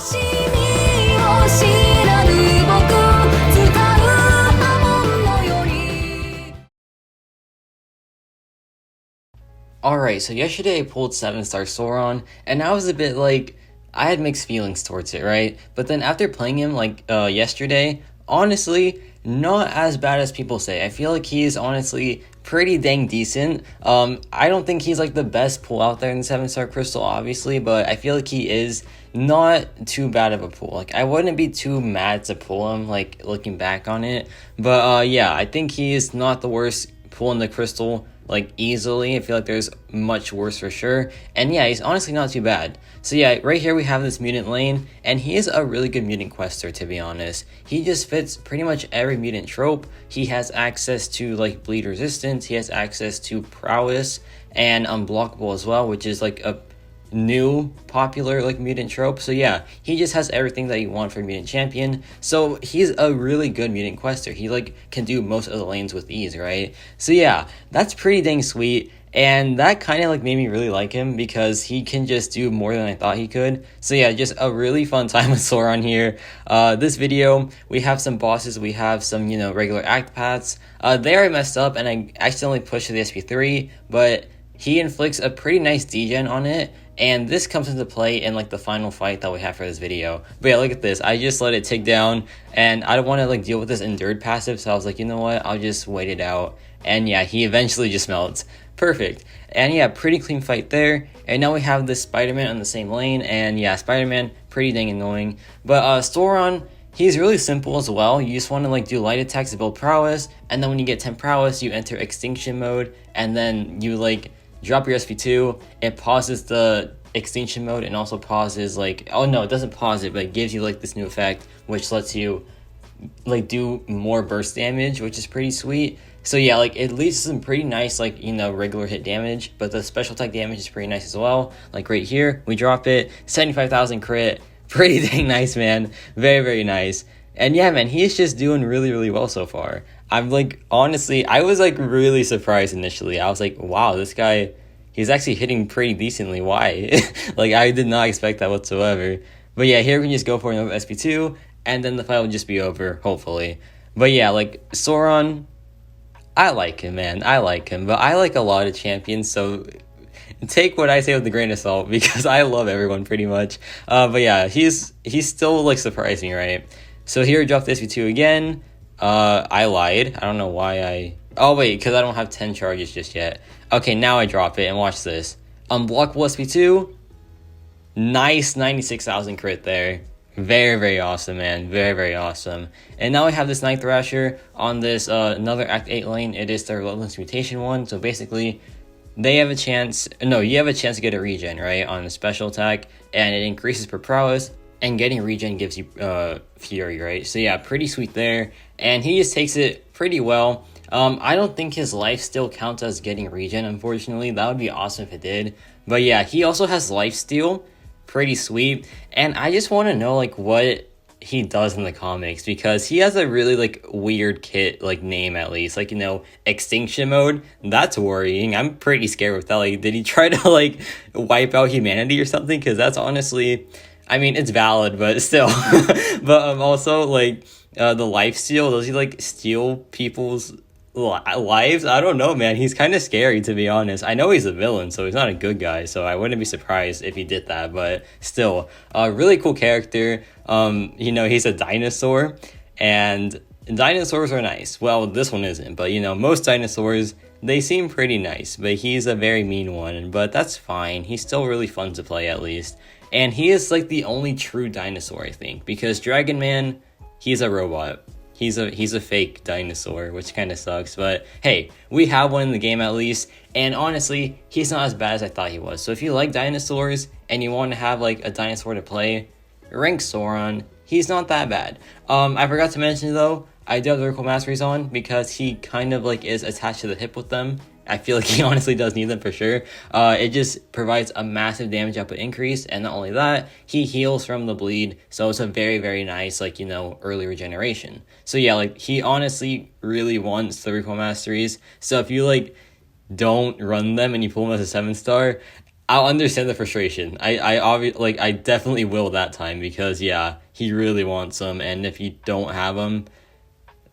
Alright, so yesterday I pulled 7-star Sauron, and I was a bit like, I had mixed feelings towards it, right? But then after playing him yesterday, honestly, not as bad as people say. I feel like he's honestly pretty dang decent. I don't think he's like the best pull out there in the 7-star crystal, obviously, but I feel like he is not too bad of a pull. Like, I wouldn't be too mad to pull him, like, looking back on it. But yeah, I think he is not the worst pull in the crystal, like, easily. I feel like there's much worse for sure. And yeah, he's honestly not too bad. So yeah, right here we have this mutant lane, and he is a really good mutant quester, to be honest. He just fits pretty much every mutant trope. He has access to like bleed resistance, he has access to prowess, and unblockable as well, which is like a new popular like mutant trope. So yeah, he just has everything that you want for a mutant champion. So he's a really good mutant quester. He like can do most of the lanes with ease, right? So yeah, that's pretty dang sweet. And that kind of like made me really like him because he can just do more than I thought he could. So yeah, just a really fun time with Sauron here. This video, we have some bosses, we have some, you know, regular act paths. There I messed up and I accidentally pushed to the SP3, but he inflicts a pretty nice degen on it, and this comes into play in like the final fight that we have for this video. But yeah, look at this. I just let it tick down, and I don't want to like deal with this endured passive, so I was like, you know what, I'll just wait it out. And yeah, he eventually just melts. Perfect. And yeah, pretty clean fight there. And now we have this Spider-Man on the same lane, and yeah, Spider-Man, pretty dang annoying. But Sauron, he's really simple as well. You just want to like do light attacks to build prowess, and then when you get 10 prowess, you enter extinction mode, and then you like drop your SP2, it pauses the extinction mode and also pauses like, oh no, it doesn't pause it, but it gives you like this new effect, which lets you like do more burst damage, which is pretty sweet. So yeah, like it leads to some pretty nice like, you know, regular hit damage, but the special attack damage is pretty nice as well. Like right here, we drop it, 75,000 crit, pretty dang nice, man. Very, very nice. And yeah, man, he's just doing really, really well so far. I'm like, honestly, I was like really surprised initially. I was like, wow, this guy, he's actually hitting pretty decently. Why? Like, I did not expect that whatsoever. But yeah, here we can just go for another SP2, and then the fight will just be over, hopefully. But yeah, like, Sauron, I like him, man. I like him. But I like a lot of champions, so take what I say with a grain of salt, because I love everyone pretty much. But yeah, he's still like surprising, right? So here I dropped the SP2 again. I lied. I don't know why oh wait, because I don't have 10 charges just yet. Okay, now I drop it, and watch this. Unblockable SP2. Nice 96,000 crit there. Very, very awesome, man. Very, very awesome. And now I have this Night Thrasher on this another Act 8 lane. It is the Relentless Mutation one. So basically, they have a chance, no, you have a chance to get a regen, right, on a special attack, and it increases per prowess, and getting regen gives you Fury, right? So yeah, pretty sweet there, and he just takes it pretty well. I don't think his life still counts as getting regen, unfortunately. That would be awesome if it did. But yeah, he also has lifesteal, pretty sweet, and I just want to know like what he does in the comics, because he has a really like weird kit like name, at least, like, you know, extinction mode. That's worrying. I'm pretty scared with that. Like, did he try to like wipe out humanity or something? Because that's honestly, I mean, it's valid, but still. But also like the life steal, does he like steal people's lives? I don't know, man. He's kind of scary, to be honest. I know he's a villain, so he's not a good guy, so I wouldn't be surprised if he did that. But still, a really cool character. You know, he's a dinosaur, and dinosaurs are nice. Well, this one isn't, but you know, most dinosaurs, they seem pretty nice, but he's a very mean one. But that's fine. He's still really fun to play, at least. And he is like the only true dinosaur, I think, because Dragon Man, he's a robot. He's a fake dinosaur, which kind of sucks. But hey, we have one in the game at least. And honestly, he's not as bad as I thought he was. So if you like dinosaurs and you want to have like a dinosaur to play, rank Sauron. He's not that bad. I forgot to mention though, I do have the vertical masteries on because he kind of like is attached to the hip with them. I feel like he honestly does need them for sure. It just provides a massive damage output increase, and not only that, he heals from the bleed, so it's a very, very nice, like, you know, early regeneration. So yeah, like, he honestly really wants the recall masteries, so if you, like, don't run them and you pull them as a 7-star, I'll understand the frustration. I definitely will that time because yeah, he really wants them, and if you don't have them,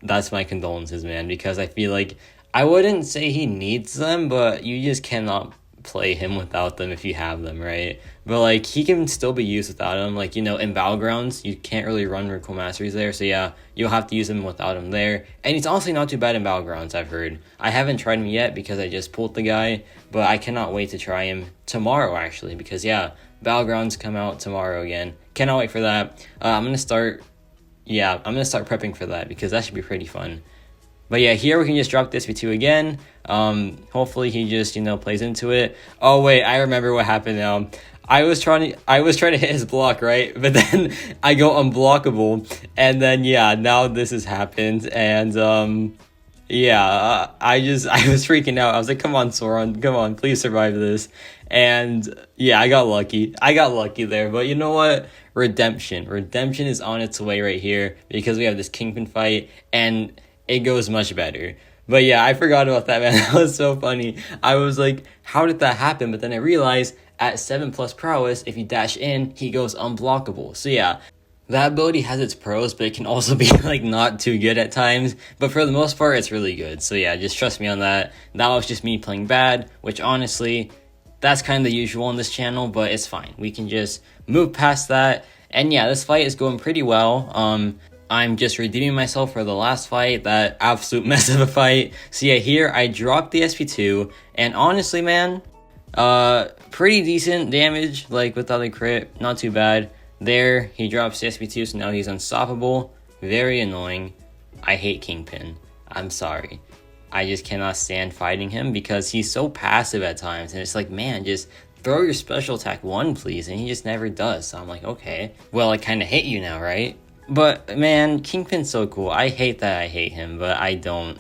that's my condolences, man. Because I feel like I wouldn't say he needs them, but you just cannot play him without them if you have them, right? But like he can still be used without them. Like in Battlegrounds, you can't really run Recall Masteries there, so yeah, you'll have to use him without him there. And he's honestly not too bad in Battlegrounds. I've heard. I haven't tried him yet because I just pulled the guy, but I cannot wait to try him tomorrow actually because yeah, Battlegrounds come out tomorrow again. Cannot wait for that. I'm gonna start. Yeah, I'm gonna start prepping for that because that should be pretty fun. But yeah, here we can just drop this V2 again. Hopefully he just, plays into it. Oh wait, I remember what happened now. I was trying to hit his block, right? But then I go unblockable. And then yeah, now this has happened. And yeah, I was freaking out. I was like, come on, Sauron, come on, please survive this. And yeah, I got lucky. I got lucky there. But you know what? Redemption. Redemption is on its way right here because we have this Kingpin fight and it goes much better. But yeah, I forgot about that, man. That was so funny. I was like, how did that happen? But then I realized at 7+ prowess, if you dash in, he goes unblockable. So yeah, that ability has its pros, but it can also be like not too good at times. But for the most part, it's really good. So yeah, just trust me on that. That was just me playing bad, which honestly, that's kind of the usual on this channel, but it's fine. We can just move past that. And yeah, this fight is going pretty well. I'm just redeeming myself for the last fight, that absolute mess of a fight. So yeah, here I dropped the SP2, and honestly, man, pretty decent damage, like without the crit, not too bad. There, he drops the SP2, so now he's unstoppable. Very annoying. I hate Kingpin. I'm sorry. I just cannot stand fighting him because he's so passive at times, and it's like, man, just throw your special attack 1, please, and he just never does. So I'm like, okay, well, I kind of hate you now, right? But man, Kingpin's so cool. I hate that I hate him, but I don't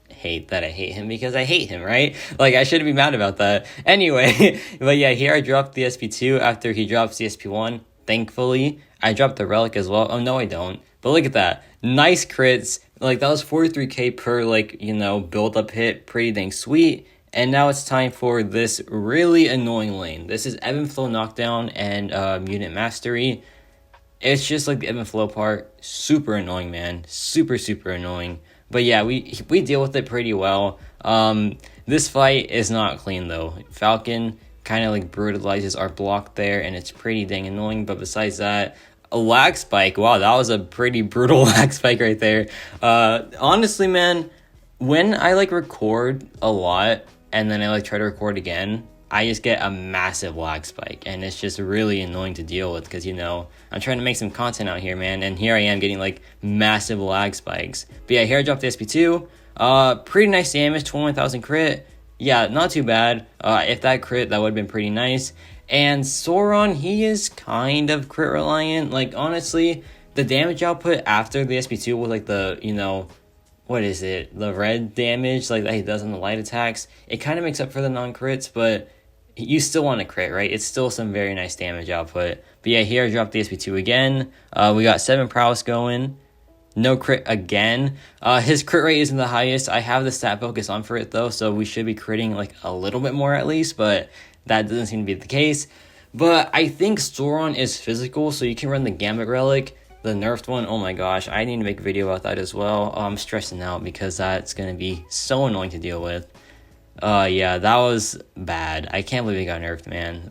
hate that I hate him because I hate him, right? Like, I shouldn't be mad about that. Anyway, but yeah, here I dropped the SP2 after he drops the SP1. Thankfully, I dropped the relic as well. Oh, no, I don't. But look at that. Nice crits. Like, that was 43k per, build-up hit. Pretty dang sweet. And now it's time for this really annoying lane. This is Ebb and Flow Knockdown and Mutant Mastery. It's just like the ebb and flow part, super annoying, man, super annoying. But yeah, we deal with it pretty well. This fight is not clean though. Falcon kind of like brutalizes our block there, and it's pretty dang annoying. But besides that, a lag spike. Wow, that was a pretty brutal lag spike right there. Honestly, man, when I record a lot and then I try to record again, I just get a massive lag spike, and it's just really annoying to deal with because, I'm trying to make some content out here, man, and here I am getting, massive lag spikes. But yeah, here I dropped the SP2. Pretty nice damage, 21,000 crit. Yeah, not too bad. If that crit, that would have been pretty nice. And Sauron, he is kind of crit reliant. Honestly, the damage output after the SP2 was, the, what is it? The red damage, that he does on the light attacks. It kind of makes up for the non-crits, but you still want to crit, right? It's still some very nice damage output. But yeah, here I dropped the SP2 again. We got 7 prowess going. No crit again. His crit rate isn't the highest. I have the stat focus on for it though, so we should be critting a little bit more at least, but that doesn't seem to be the case. But I think Sauron is physical, so you can run the Gambit Relic, the nerfed one. Oh my gosh, I need to make a video about that as well. I'm stressing out because that's going to be so annoying to deal with. Yeah, that was bad. I can't believe it got nerfed, man.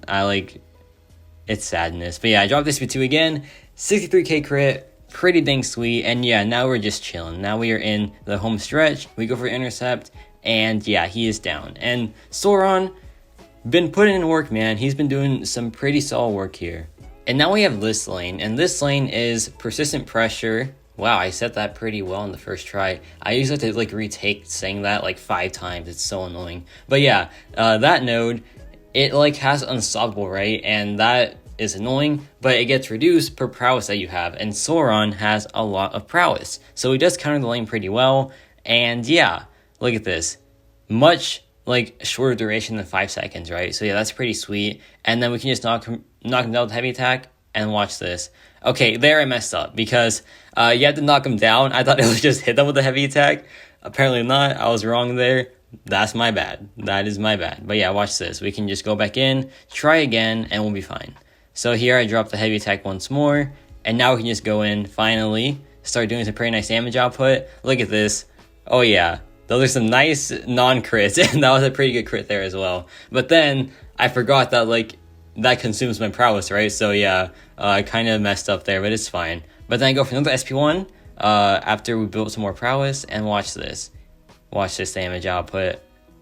It's sadness. But yeah, I dropped this SP2 again. 63k crit. Pretty dang sweet. And yeah, now we're just chilling. Now we are in the home stretch. We go for intercept. And yeah, he is down. And Sauron, been putting in work, man. He's been doing some pretty solid work here. And now we have this lane. And this lane is persistent pressure. Wow, I said that pretty well in the first try. I usually have to retake saying that 5 times. It's so annoying. But yeah, that node, it has unstoppable, right? And that is annoying, but it gets reduced per prowess that you have. And Sauron has a lot of prowess, so he does counter the lane pretty well. And yeah, look at this. Much shorter duration than 5 seconds, right? So yeah, that's pretty sweet. And then we can just knock him down with heavy attack. And watch this. Okay, there I messed up because you have to knock him down. I thought it was just hit them with a heavy attack. Apparently not. I was wrong there. That's my bad. That is my bad. But yeah, watch this. We can just go back in, try again, and we'll be fine. So here I dropped the heavy attack once more, and now we can just go in, finally, start doing some pretty nice damage output. Look at this. Oh yeah, those are some nice non-crits, and that was a pretty good crit there as well. But then, I forgot that, like, that consumes my prowess, right? So yeah, I kind of messed up there, but it's fine. But then I go for another SP1, after we built some more prowess, and watch this. Watch this damage output.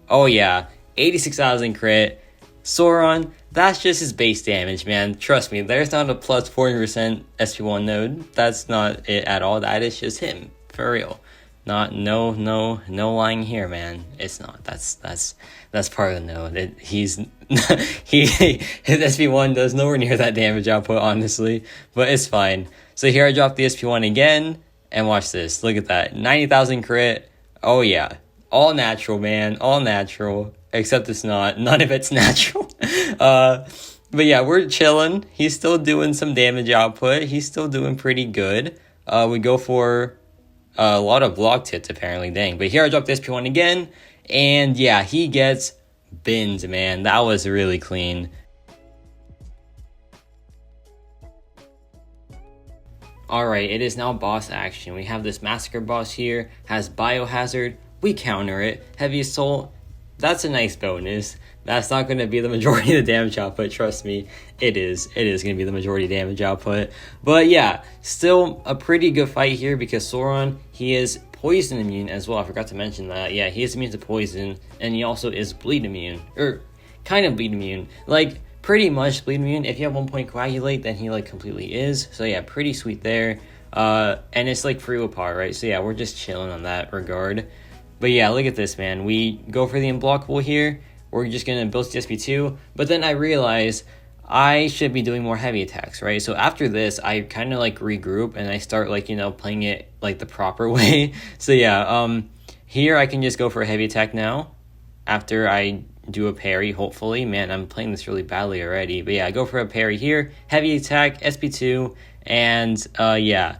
Oh yeah, 86,000 crit. Sauron, that's just his base damage, man. Trust me, there's not a plus 40% SP1 node. That's not it at all. That is just him, for real. No lying here, man. It's not. That's part of the node. His SP1 does nowhere near that damage output, honestly, but it's fine. So here I drop the SP1 again, and watch this. Look at that, 90,000 crit. Oh yeah, all natural, man, all natural, except it's not. None of it's natural. But yeah, we're chilling. He's still doing some damage output. He's still doing pretty good. We go for a lot of block hits, apparently, dang. But here I drop the SP1 again, and yeah, he gets binned, man. That was really clean. Alright, it is now boss action. We have this Massacre boss here, has Biohazard, we counter it. Heavy Assault, that's a nice bonus. That's not going to be the majority of the damage output, trust me. It is going to be the majority damage output. But yeah, still a pretty good fight here because Sauron, he is poison immune as well. I forgot to mention that. Yeah, he is immune to poison, and he also is bleed immune. Or, kind of bleed immune. Like, pretty much bleed immune. If you have 1 point coagulate, then he like completely is. So yeah, pretty sweet there. And it's like free willpower, right? So yeah, we're just chilling on that regard. But yeah, look at this, man. We go for the unblockable here. We're just gonna build CSP2. But then I realize I should be doing more heavy attacks, right? So after this, I kind of like regroup and I start like, you know, playing it like the proper way. So yeah, here I can just go for a heavy attack now. After I do a parry, hopefully. Man, I'm playing this really badly already. But yeah, I go for a parry here. Heavy attack, SP2, and yeah,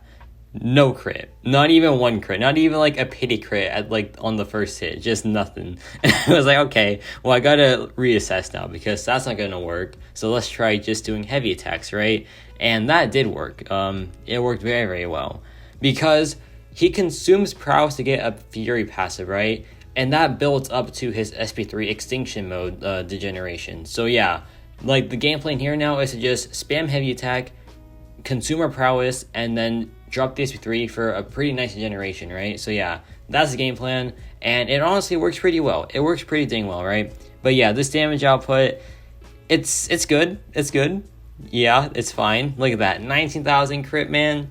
no crit. Not even one crit. Not even like a pity crit at like on the first hit. Just nothing. And I was like, okay, well, I gotta reassess now because that's not gonna work. So let's try just doing heavy attacks, right? And that did work. It worked very, very well. Because he consumes prowess to get a fury passive, right? And that builds up to his SP3 extinction mode degeneration. So yeah, like the game plan here now is to just spam heavy attack, consume our prowess, and then drop the SP3 for a pretty nice degeneration, right? So yeah, that's the game plan, and it honestly works pretty well. It works pretty dang well, right? But yeah, this damage output, it's good. It's good. Yeah, it's fine. Look at that, 19,000 crit, man.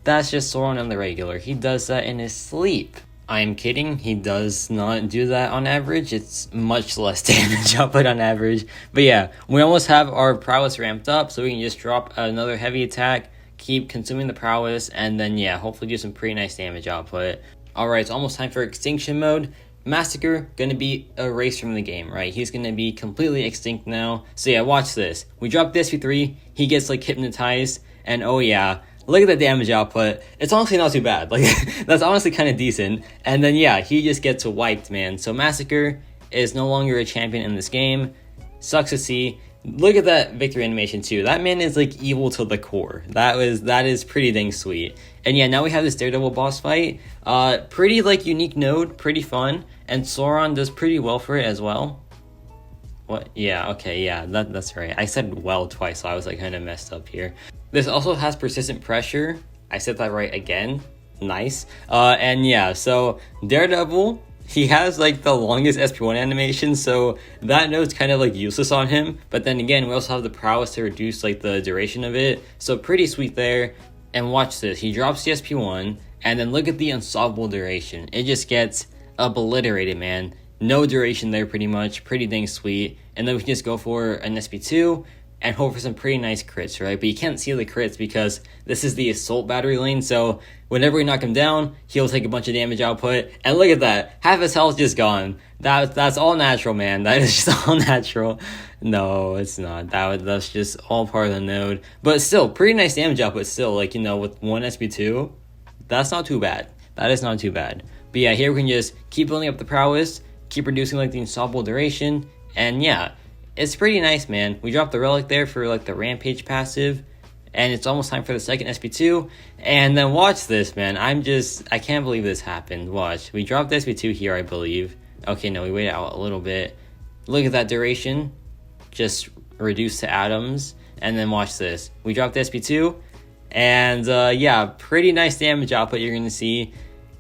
That's just Sauron on the regular. He does that in his sleep. I'm kidding, he does not do that on average. It's much less damage output on average. But yeah, we almost have our prowess ramped up, so we can just drop another heavy attack, keep consuming the prowess, and then yeah, hopefully do some pretty nice damage output. Alright, it's almost time for extinction mode. Massacre, gonna be erased from the game, right? He's gonna be completely extinct now. So yeah, watch this. We drop the SP3, he gets like hypnotized, and oh yeah, look at the damage output. It's honestly not too bad. Like, that's honestly kind of decent. And then, yeah, he just gets wiped, man. So Massacre is no longer a champion in this game. Sucks to see. Look at that victory animation, too. That man is, like, evil to the core. That is pretty dang sweet. And, yeah, now we have this Daredevil boss fight. Pretty, like, unique node. Pretty fun. And Sauron does pretty well for it as well. What? Yeah, okay, yeah, that's right. I said well twice, so I was, like, kind of messed up here. This also has persistent pressure. I said that right again. Nice. And yeah, so Daredevil, he has like the longest SP1 animation, so that note's kind of like useless on him. But then again, we also have the prowess to reduce like the duration of it. So pretty sweet there. And watch this. He drops the SP1, and then look at the unsolvable duration. It just gets obliterated, man. No duration there pretty much. Pretty dang sweet. And then we can just go for an SP2. And hope for some pretty nice crits, right? But you can't see the crits because this is the assault battery lane, so whenever we knock him down, he'll take a bunch of damage output. And look at that, half his health just gone. That's all natural, man. That is just all natural. No, it's not. That's just all part of the node. But still, pretty nice damage output still, like, you know, with one SP2, that's not too bad. That is not too bad. But yeah, here we can just keep building up the prowess, keep reducing like the unstoppable duration, and yeah, it's pretty nice, man. We dropped the relic there for like the rampage passive, and it's almost time for the second SP2. And then watch this, man. I can't believe this happened. Watch, we dropped the SP2 here, I believe. Okay, no, we waited out a little bit. Look at that duration, just reduced to atoms. And then watch this, we dropped the SP2, and yeah, pretty nice damage output you're gonna see.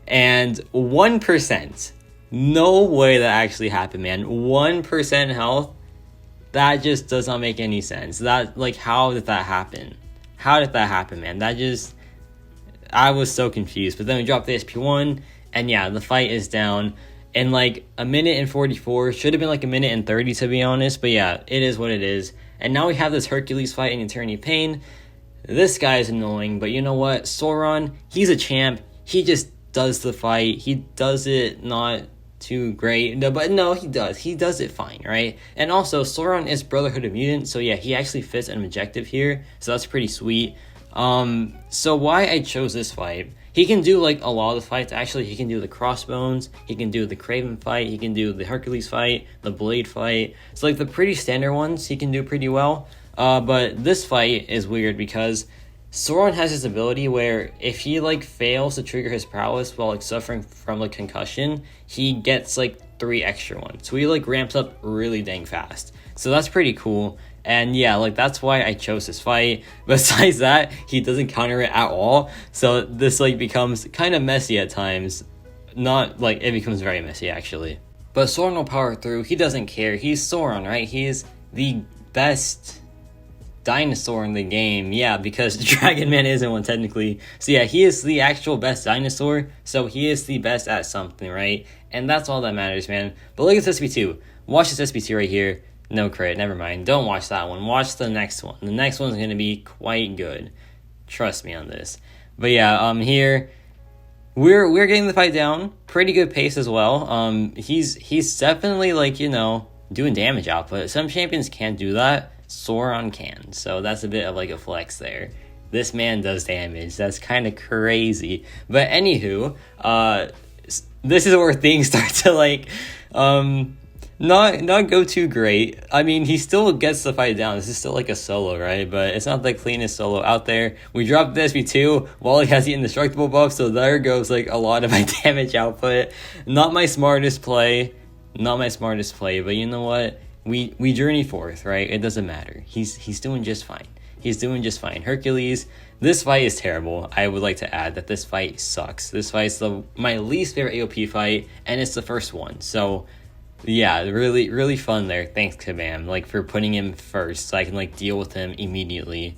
And 1%, no way that actually happened, man. 1% health, that just does not make any sense. That, like, how did that happen? How did that happen, man? I was so confused. But then we dropped the SP1, and yeah, the fight is down in like a minute and 44. Should have been like a minute and 30, to be honest. But yeah, it is what it is. And now we have this Hercules fight in Eternity Pain. This guy is annoying, but you know what? Sauron, he's a champ. He just does the fight. He does it not too great. No, but no, he does. He does it fine, right? And also, Sauron is Brotherhood of Mutants, so yeah, he actually fits an objective here. So that's pretty sweet. So why I chose this fight, he can do like a lot of the fights. Actually, he can do the crossbones, he can do the Craven fight, he can do the Hercules fight, the Blade fight. So like the pretty standard ones he can do pretty well. But this fight is weird because Sauron has this ability where if he like fails to trigger his prowess while like suffering from like concussion, he gets like 3 extra ones. So he like ramps up really dang fast. So that's pretty cool. And yeah, like that's why I chose this fight. Besides that, he doesn't counter it at all. So this like becomes kind of messy at times. Not like, it becomes very messy actually. But Sauron will power through. He doesn't care. He's Sauron, right? He's the best dinosaur in the game. Yeah, because Dragon Man isn't one technically. So yeah, he is the actual best dinosaur. So he is the best at something, right? And that's all that matters, man. But look at this SP2. Watch this SP2 right here. No crit, never mind. Don't watch that one. Watch the next one. The next one's going to be quite good. Trust me on this. But yeah, here we're getting the fight down. Pretty good pace as well. He's definitely like, you know, doing damage output. Some champions can't do that. Sauron can. So that's a bit of like a flex there. This man does damage. That's kind of crazy. But anywho, this is where things start to like not go too great. I mean, he still gets the fight down. This is still like a solo, right? But it's not the cleanest solo out there. We dropped the SP2 while he has the indestructible buff, so there goes like a lot of my damage output. Not my smartest play. But you know what? We journey forth, right? It doesn't matter. He's doing just fine. He's doing just fine. Hercules, this fight is terrible. I would like to add that this fight sucks. This fight is my least favorite AOP fight, and it's the first one. So yeah, really, really fun there. Thanks, Kabam, like for putting him first so I can like deal with him immediately.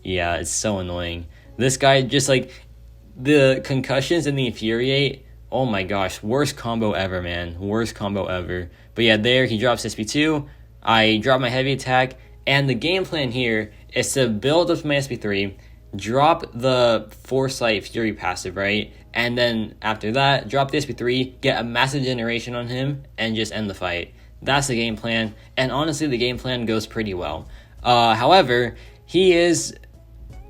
Yeah, it's so annoying. This guy just like the concussions and the infuriate. Oh my gosh, worst combo ever, man. Worst combo ever. But yeah, there he drops SP2. I drop my heavy attack, and the game plan here is to build up my SP3, drop the Foresight Fury passive, right? And then after that, drop the SP3, get a massive generation on him, and just end the fight. That's the game plan, and honestly, the game plan goes pretty well. However, he is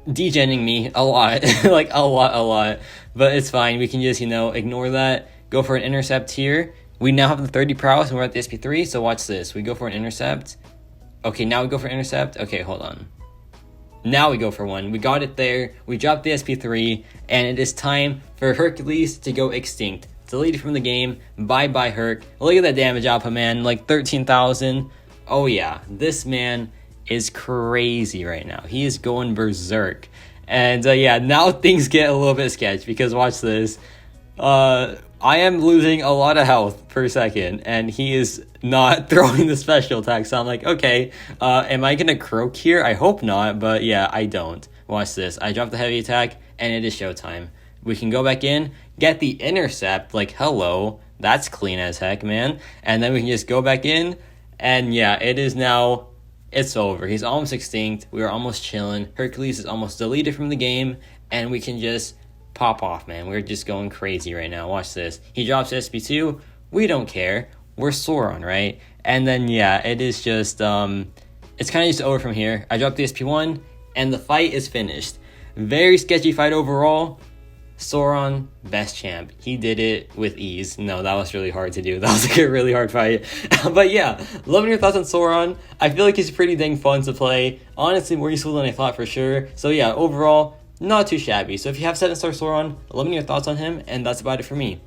degenning me a lot, like a lot, but it's fine. We can just, you know, ignore that, go for an intercept here. We now have the 30 prowess, and we're at the SP3, so watch this. We go for an intercept. Okay, now we go for intercept. Okay, hold on. Now we go for one. We got it there. We dropped the SP3, and it is time for Hercules to go extinct. Deleted from the game. Bye-bye, Herc. Look at that damage output, man. Like 13,000. Oh, yeah. This man is crazy right now. He is going berserk. And, yeah, now things get a little bit sketch, because watch this. I am losing a lot of health per second, and he is not throwing the special attack, so I'm like, okay, am I gonna croak here? I hope not, but yeah, I don't. Watch this. I drop the heavy attack, and it is showtime. We can go back in, get the intercept, like, hello, that's clean as heck, man, and then we can just go back in, and yeah, it's over. He's almost extinct. We are almost chilling. Hercules is almost deleted from the game, and we can just pop off, man. We're just going crazy right now. Watch this. He drops SP2. We don't care. We're Sauron, right? And then, yeah, it is just, it's kind of just over from here. I dropped the SP1, and the fight is finished. Very sketchy fight overall, Sauron, best champ. He did it with ease. No, that was really hard to do. That was like a really hard fight. But yeah, loving your thoughts on Sauron. I feel like he's pretty dang fun to play. Honestly, more useful than I thought for sure. So yeah, overall, not too shabby. So if you have 7-star Sauron, let me know your thoughts on him, and that's about it for me.